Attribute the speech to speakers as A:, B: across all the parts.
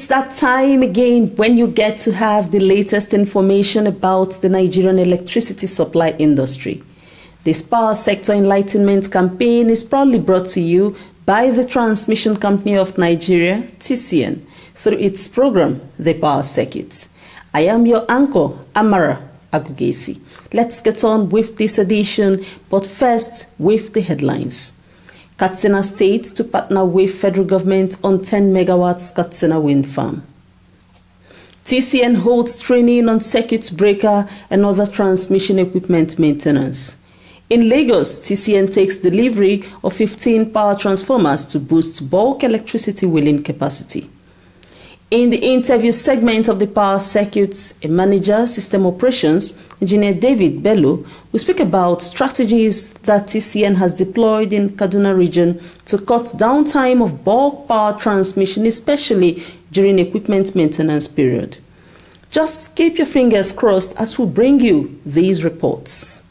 A: that time again when you get to have the latest information about the Nigerian electricity supply industry. This Power Sector Enlightenment campaign is proudly brought to you by the Transmission Company of Nigeria, TCN, through its program, The Power Circuit. I am your anchor, Amara Agugesi. Let's get on with this edition, but first with the headlines. Katsina State to partner with federal government on 10 megawatts Katsina wind farm. TCN holds training on circuit breaker and other transmission equipment maintenance. In Lagos, TCN takes delivery of 15 power transformers to boost bulk electricity wheeling capacity. In the interview segment of the Power Circuit, a manager, system operations, Engineer David Bello, will speak about strategies that TCN has deployed in Kaduna region to cut downtime of bulk power transmission, especially during equipment maintenance period. Just keep your fingers crossed as we bring you these reports.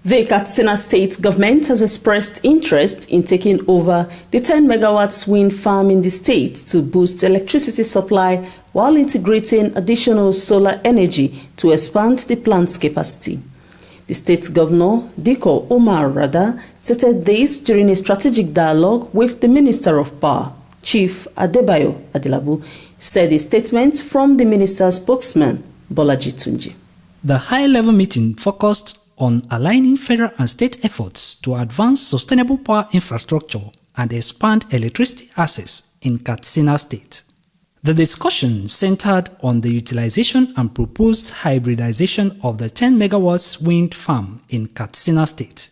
A: The Katsina State government has expressed interest in taking over the 10 megawatts wind farm in the state to boost electricity supply while integrating additional solar energy to expand the plant's capacity. The state governor, Diko Omar Rada, stated this during a strategic dialogue with the Minister of Power, Chief Adebayo Adelabu, said a statement from the minister's spokesman, Bolaji Tunji.
B: The high-level meeting focused on aligning federal and state efforts to advance sustainable power infrastructure and expand electricity access in Katsina State. The discussion centered on the utilization and proposed hybridization of the 10 megawatts wind farm in Katsina State.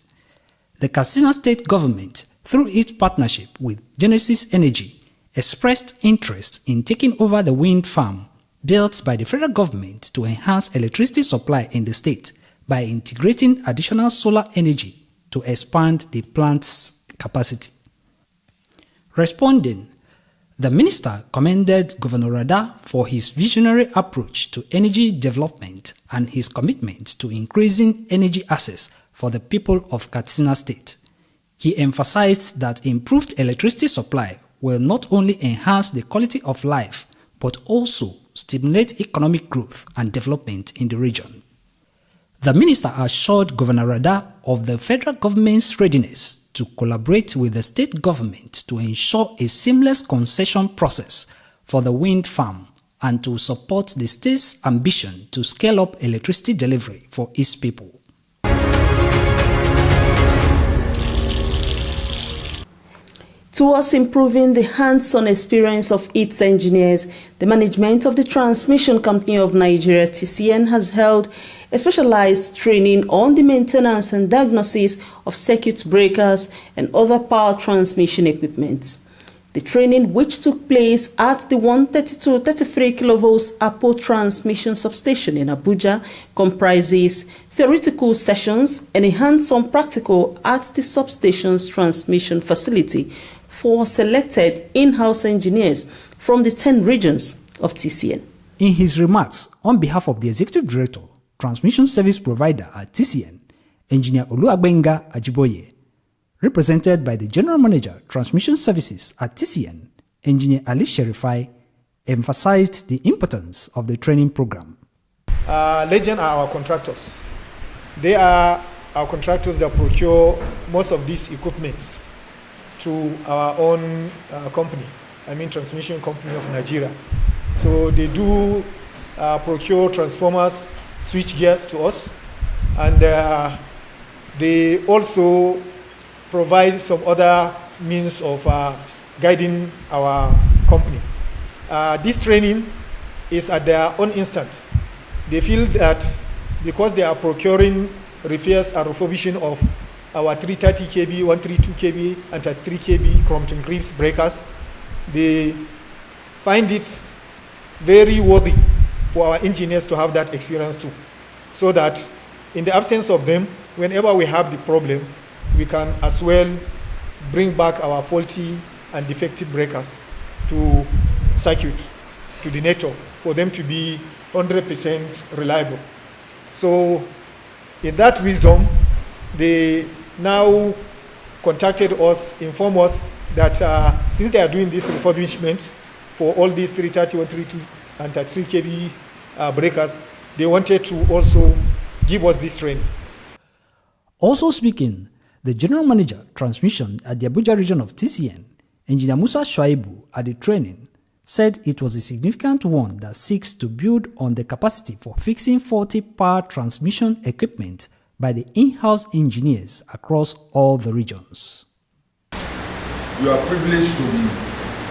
B: The Katsina State government, through its partnership with Genesis Energy, expressed interest in taking over the wind farm built by the federal government to enhance electricity supply in the state by integrating additional solar energy to expand the plant's capacity. Responding, the minister commended Governor Rada for his visionary approach to energy development and his commitment to increasing energy access for the people of Katsina State. He emphasized that improved electricity supply will not only enhance the quality of life but also stimulate economic growth and development in the region. The minister assured Governor Rada of the federal government's readiness to collaborate with the state government to ensure a seamless concession process for the wind farm and to support the state's ambition to scale up electricity delivery for its people.
A: Towards improving the hands-on experience of its engineers, the management of the Transmission Company of Nigeria, TCN, has held a specialized training on the maintenance and diagnosis of circuit breakers and other power transmission equipment. The training, which took place at the 132-33 kV Apo transmission substation in Abuja, comprises theoretical sessions and a hands-on practical at the substation's transmission facility for selected in-house engineers from the 10 regions of TCN.
B: In his remarks on behalf of the Executive Director, Transmission Service Provider at TCN, Engineer Oluagbenga Ajiboye, represented by the General Manager, Transmission Services at TCN, Engineer Ali Sherifai, emphasized the importance of the training program.
C: Legend are our contractors. They are our contractors that procure most of these equipments to our own company, Transmission Company of Nigeria. So they do procure transformers, switch gears to us, and they also provide some other means of guiding our company. This training is at their own instant. They feel that because they are procuring repairs and refurbishing of our 330 kV, 132 kV, and 3 kV Crompton Greaves breakers, they find it very worthy for our engineers to have that experience too, so that in the absence of them, whenever we have the problem, we can as well bring back our faulty and defective breakers to circuit to the network for them to be 100% reliable. So in that wisdom, they now contacted us, informed us that since they are doing this refurbishment for all these 330, 132, and 33 kV breakers, they wanted to also give us this training.
B: Also speaking, the General Manager, Transmission at the Abuja region of TCN, Engineer Musa Shuaibu, at the training, said it was a significant one that seeks to build on the capacity for fixing faulty power transmission equipment by the in-house engineers across all the regions.
D: You are privileged to be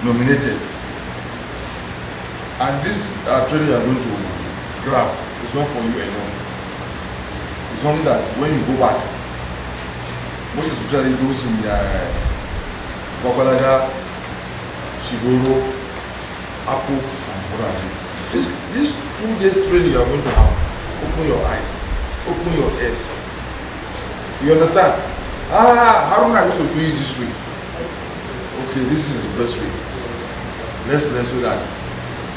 D: nominated, and this training you are going to grab is not for you alone. It's something that when you go back, most especially those in Babalaga, Shigoro, Apo, and Borari. This 2 days training you are going to have, open your eyes, open your ears. You understand? Haruna used to do it this way. Okay, this is the best way. Let's learn so that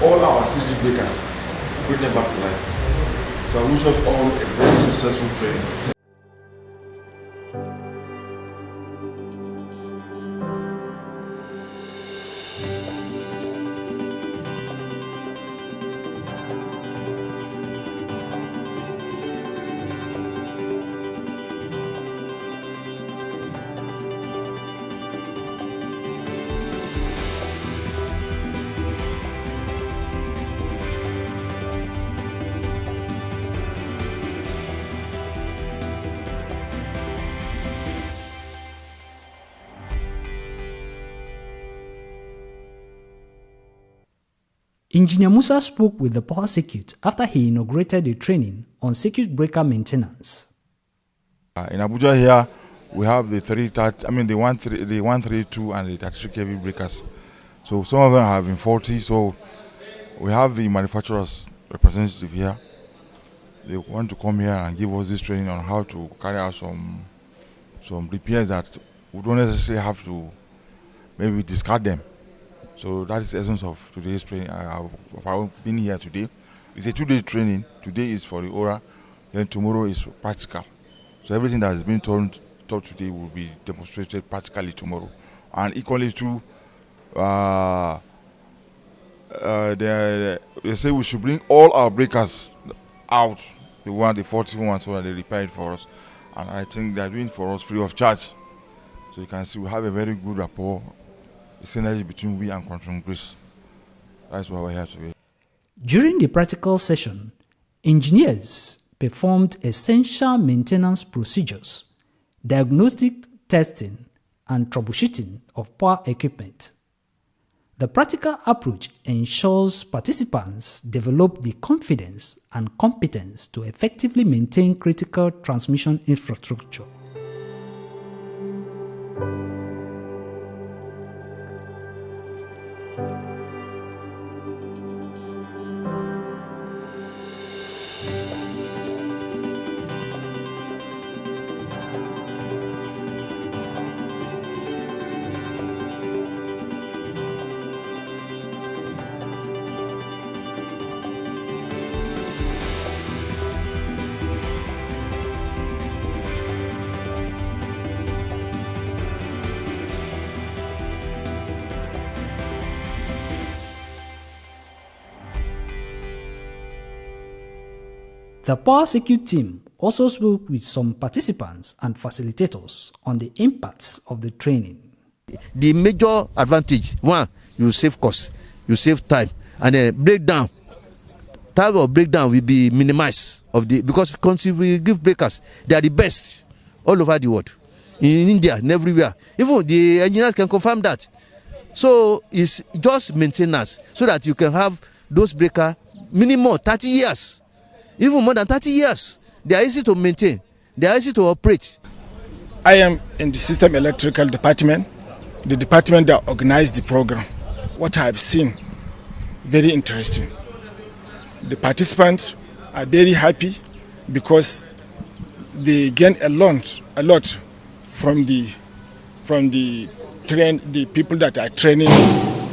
D: all our CG breakers bring them back to life. So I wish us all a very successful training.
B: Engineer Musa spoke with the power circuit after he inaugurated the training on circuit breaker maintenance.
D: In Abuja here, we have the 132 and the 33 kV breakers. So some of them have been faulty. So we have the manufacturer's representative here. They want to come here and give us this training on how to carry out some repairs that we don't necessarily have to maybe discard them. So that is the essence of today's training. I've been here today. It's a 2-day training. Today is for the oral, then tomorrow is practical. So everything that has been taught today will be demonstrated practically tomorrow. And equally true, they say we should bring all our breakers out, the 41, so that they repair it for us. And I think they're doing it for us free of charge. So you can see we have a very good rapport, the synergy between we and Quantum Grace. That's why we're here today.
B: During the practical session, engineers performed essential maintenance procedures, diagnostic testing, and troubleshooting of power equipment. The practical approach ensures participants develop the confidence and competence to effectively maintain critical transmission infrastructure. The Power Circuit team also spoke with some participants and facilitators on the impacts of the training.
E: The major advantage, one, you save cost, you save time, and then time of breakdown will be minimized because country will give breakers. They are the best all over the world, in India and everywhere. Even the engineers can confirm that. So it's just maintenance so that you can have those breakers minimum 30 years. Even more than 30 years. They are easy to maintain. They are easy to operate.
F: I am in the system electrical department, the department that organized the program. What I have seen, very interesting. The participants are very happy because they gain a lot from the people that are training,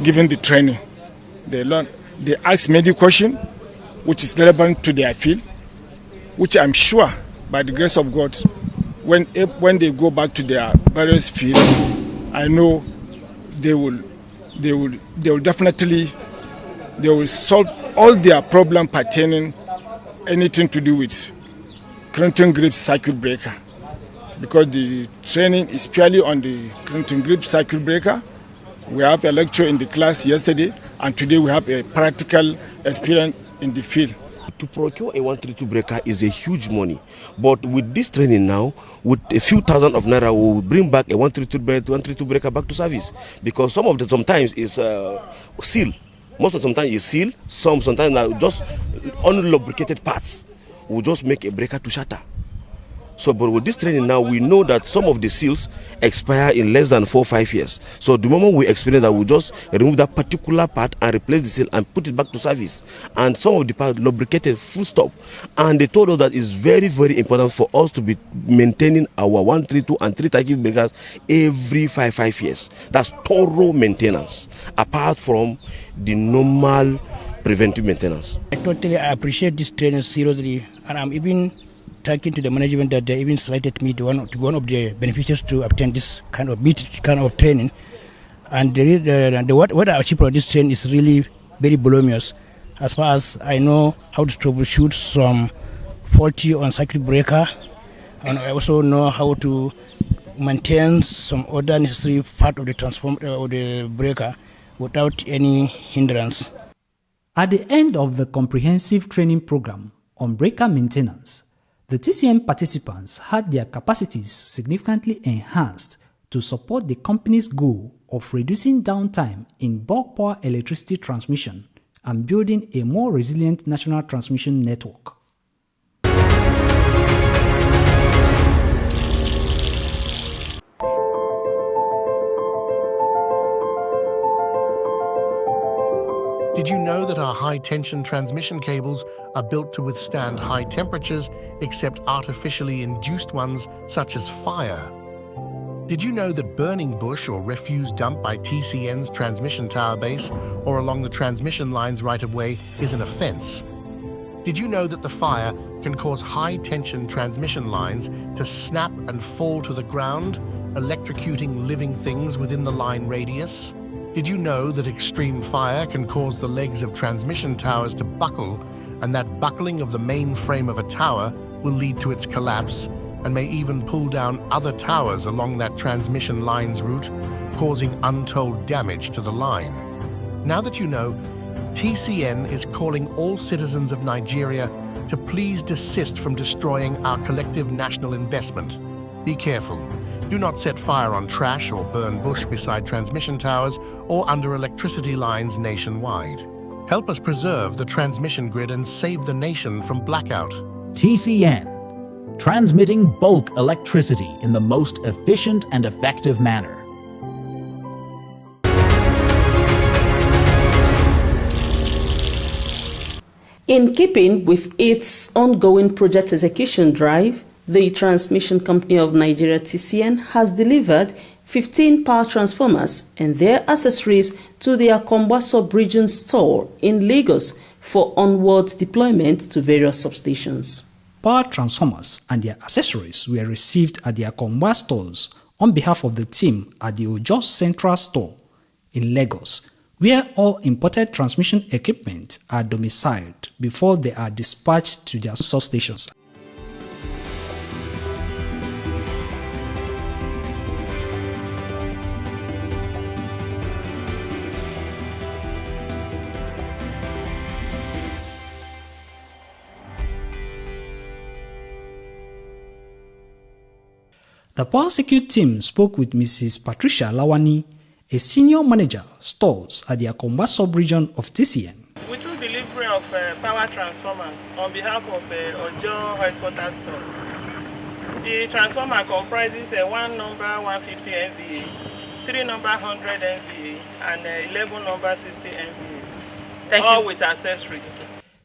F: giving the training. They learn They ask many questions which is relevant to their field, which I'm sure by the grace of God, when they go back to their various field, I know they will definitely solve all their problem pertaining anything to do with Clinton grip circuit breaker, because the training is purely on the Clinton grip circuit breaker. We have a lecture in the class yesterday, and today we have a practical experience in the field.
G: To procure a 132 breaker is a huge money, but with this training now, with a few thousand of naira, we will bring back a 132 breaker back to service, because sometimes is seal. Most of the time is seal. Sometimes are just unlubricated parts. We'll just make a breaker to shatter. So, but with this training now, we know that some of the seals expire in less than 4 or 5 years. So the moment we experience that, we just remove that particular part and replace the seal and put it back to service. And some of the parts lubricated full stop. And they told us that it's very, very important for us to be maintaining our 132 and 330 breakers every 5 years. That's thorough maintenance, apart from the normal preventive maintenance.
H: I totally appreciate this training seriously, and I'm even talking to the management that they even selected me to one of the beneficiaries to obtain this kind of training. And what I achieved from this training is really very voluminous. As far as I know how to troubleshoot some faulty on circuit breaker, and I also know how to maintain some other necessary part of the transformer or the breaker without any hindrance.
B: At the end of the comprehensive training program on breaker maintenance, the TCN participants had their capacities significantly enhanced to support the company's goal of reducing downtime in bulk power electricity transmission and building a more resilient national transmission network.
I: Did you know that our high-tension transmission cables are built to withstand high temperatures except artificially induced ones such as fire? Did you know that burning bush or refuse dumped by TCN's transmission tower base or along the transmission line's right-of-way is an offence? Did you know that the fire can cause high-tension transmission lines to snap and fall to the ground, electrocuting living things within the line radius? Did you know that extreme fire can cause the legs of transmission towers to buckle, and that buckling of the main frame of a tower will lead to its collapse and may even pull down other towers along that transmission line's route, causing untold damage to the line? Now that you know, TCN is calling all citizens of Nigeria to please desist from destroying our collective national investment. Be careful. Do not set fire on trash or burn bush beside transmission towers or under electricity lines nationwide. Help us preserve the transmission grid and save the nation from blackout.
J: TCN, transmitting bulk electricity in the most efficient and effective manner.
A: In keeping with its ongoing project execution drive, the Transmission Company of Nigeria TCN has delivered 15 power transformers and their accessories to the Akombwa sub-region store in Lagos for onward deployment to various substations.
B: Power transformers and their accessories were received at the Akombwa stores on behalf of the team at the Ojo Central Store in Lagos, where all imported transmission equipment are domiciled before they are dispatched to their substations. The Power Security team spoke with Mrs. Patricia Lawani, a senior manager, stores at the Akombwa sub-region of TCN.
K: We took delivery of power transformers on behalf of Ojo headquarters store. The transformer comprises a 1 number 150 MVA, 3 number 100 MVA, and 11 number 60 MVA, all with accessories.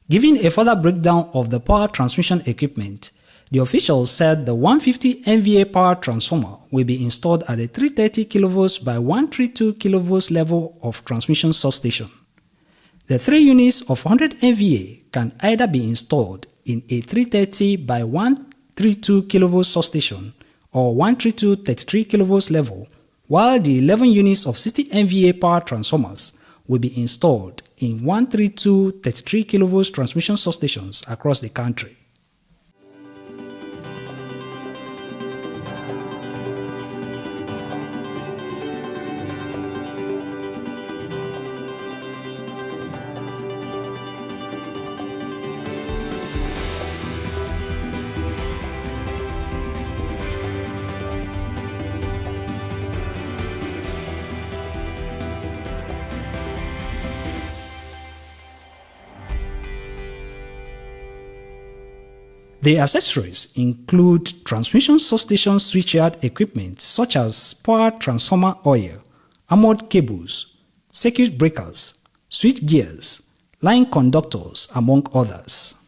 K: Giving
B: a further breakdown of the power transmission equipment, the officials said the 150 MVA power transformer will be installed at the 330 kV by 132 kV level of transmission substation. The 3 units of 100 MVA can either be installed in a 330 by 132 kV substation or 132 33 kV level, while the 11 units of 60 MVA power transformers will be installed in 132 33 kV transmission substations across the country. The accessories include transmission substation switchyard equipment such as power transformer oil, armored cables, circuit breakers, switch gears, line conductors, among others.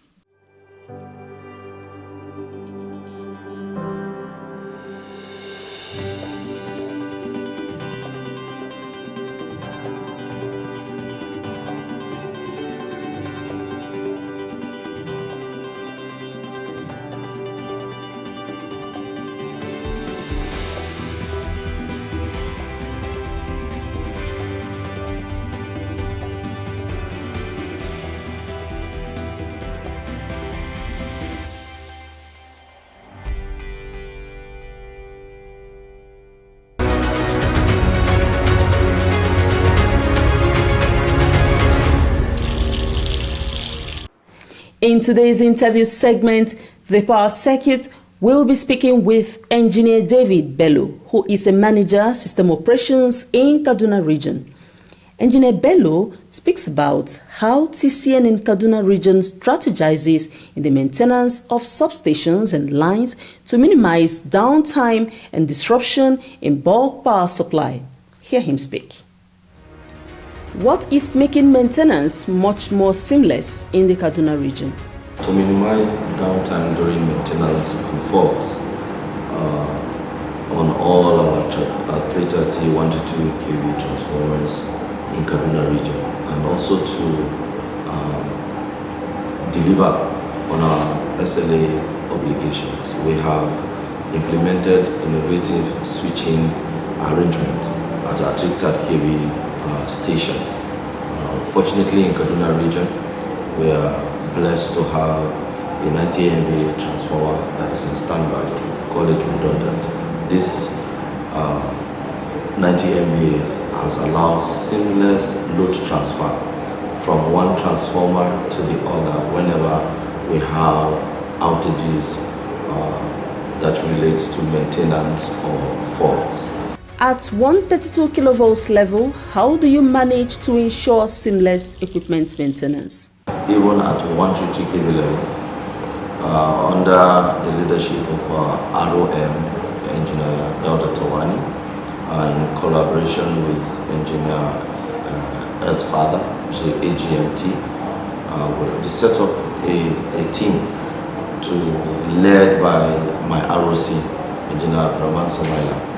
A: In today's interview segment, the Power Circuit will be speaking with Engineer David Bello, who is a manager system operations in Kaduna region. Engineer Bello speaks about how TCN in Kaduna region strategizes in the maintenance of substations and lines to minimize downtime and disruption in bulk power supply. Hear him speak. What is making maintenance much more seamless in the Kaduna region?
L: To minimize downtime during maintenance and faults on all our 330 122 kV transformers in Kaduna region, and also to deliver on our SLA obligations, we have implemented innovative switching arrangement at our 330 kV stations. Fortunately, in Kaduna region, we are blessed to have a 90 MVA transformer that is in standby. We call it redundant. This 90 MVA has allowed seamless load transfer from one transformer to the other whenever we have outages that relates to maintenance or faults.
A: At 132 kilovolts level, how do you manage to ensure seamless equipment maintenance?
L: Even at 132 kV level, under the leadership of ROM engineer Dr. Tawani, in collaboration with engineer S. Father, which is AGMT, we set up a team led by my ROC, engineer Brahman Samaila,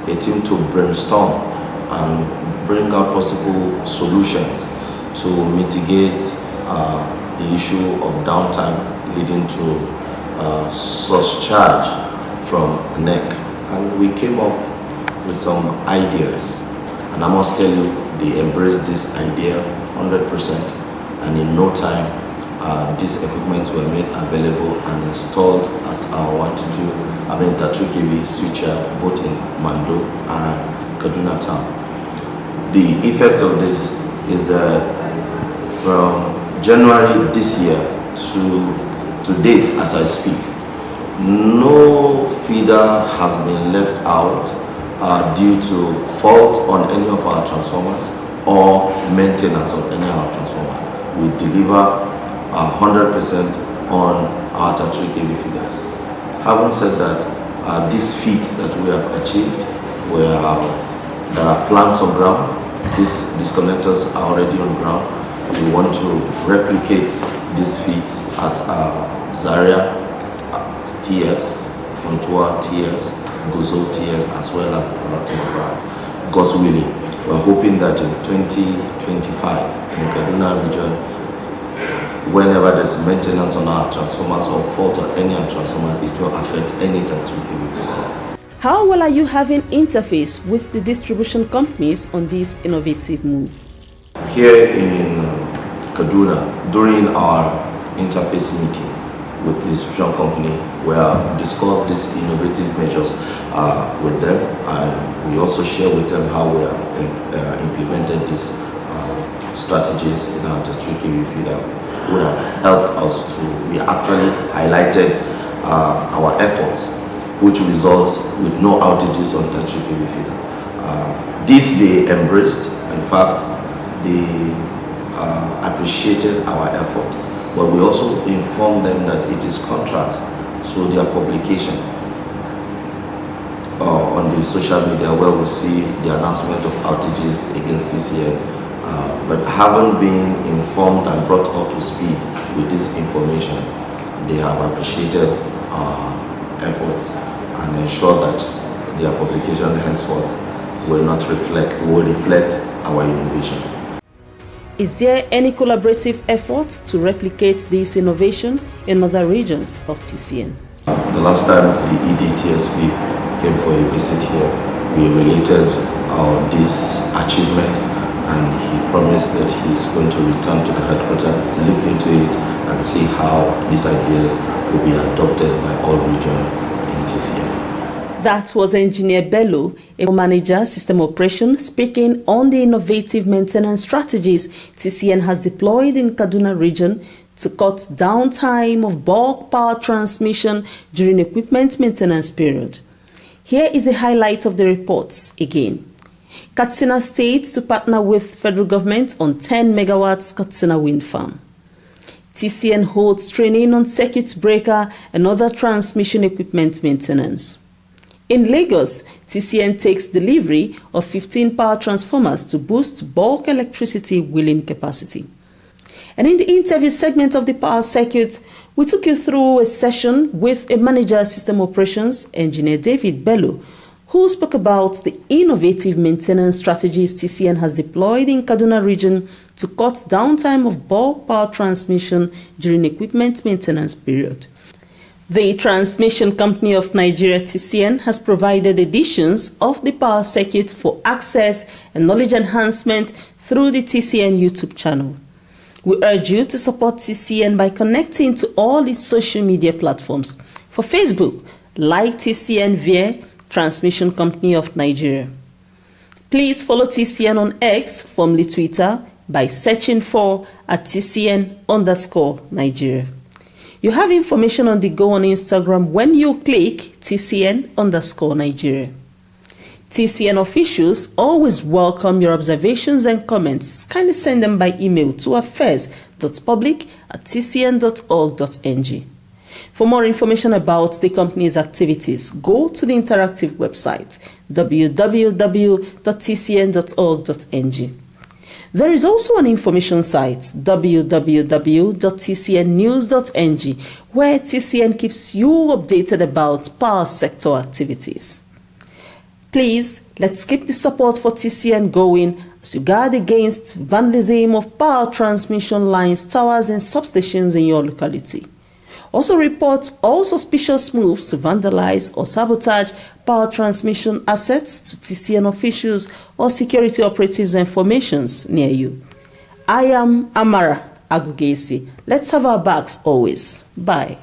L: a team to brainstorm and bring out possible solutions to mitigate the issue of downtime leading to surcharge from NEC. And we came up with some ideas, and I must tell you, they embraced this idea 100%, and in no time these equipments were made available and installed at our 33 kV switcher both in Mando and Kaduna town. The effect of this is that from January this year to date, as I speak, no feeder has been left out due to fault on any of our transformers or maintenance of any of our transformers. We deliver 100% on our 33 kV feeders. Having said that, these feeds that we have achieved, there are plants on ground. These disconnectors are already on ground. We want to replicate these feeds at Zaria TS, Funtua TS, Gozo TS, as well as Talatomafra, God's willing. We're hoping that in 2025 in Kaduna region, whenever there's maintenance on our transformers or fault on any of transformers, it will affect any 33 kV figure.
A: How well are you having interface with the distribution companies on this innovative move?
L: Here in Kaduna, during our interface meeting with the distribution company, we have discussed these innovative measures with them, and we also share with them how we have implemented these strategies in our 33 kV feeder, would have helped us to, we actually highlighted our efforts, which results with no outages on 33 kV feeder. This they embraced. In fact, they appreciated our effort, but we also informed them that it is contrast to their publication on the social media, where we see the announcement of outages against TCN, but haven't been informed and brought up to speed with this information. They have appreciated our effort and ensure that their publication henceforth will reflect our innovation.
A: Is there any collaborative efforts to replicate this innovation in other regions of TCN?
L: The last time the EDTSP came for a visit here, we related this achievement, and he promised that he's going to return to the headquarters, look into it, and see how these ideas will be adopted by all regions in TCN.
A: That was Engineer Bello, a manager, system operation, speaking on the innovative maintenance strategies TCN has deployed in Kaduna region to cut downtime of bulk power transmission during equipment maintenance period. Here is a highlight of the reports again. Katsina State to partner with federal government on 10 megawatts Katsina wind farm. TCN holds training on circuit breaker and other transmission equipment maintenance. In Lagos, TCN takes delivery of 15 power transformers to boost bulk electricity wheeling capacity. And in the interview segment of the power circuit, we took you through a session with a manager system operations, Engineer David Bello, who spoke about the innovative maintenance strategies TCN has deployed in Kaduna region to cut downtime of bulk power transmission during equipment maintenance period. The Transmission Company of Nigeria, TCN, has provided editions of the power circuit for access and knowledge enhancement through the TCN YouTube channel. We urge you to support TCN by connecting to all its social media platforms. For Facebook, like TCN via Transmission Company of Nigeria. Please follow TCN on X, formerly Twitter, by searching for @TCN_Nigeria. You have information on the go on Instagram when you click TCN_Nigeria. TCN officials always welcome your observations and comments. Kindly send them by email to affairs.public@tcn.org.ng. For more information about the company's activities, go to the interactive website www.tcn.org.ng. There is also an information site, www.tcnnews.ng, where TCN keeps you updated about power sector activities. Please, let's keep the support for TCN going as you guard against vandalism of power transmission lines, towers, and substations in your locality. Also report all suspicious moves to vandalize or sabotage power transmission assets to TCN officials or security operatives and formations near you. I am Amara Agugesi. Let's have our backs always. Bye.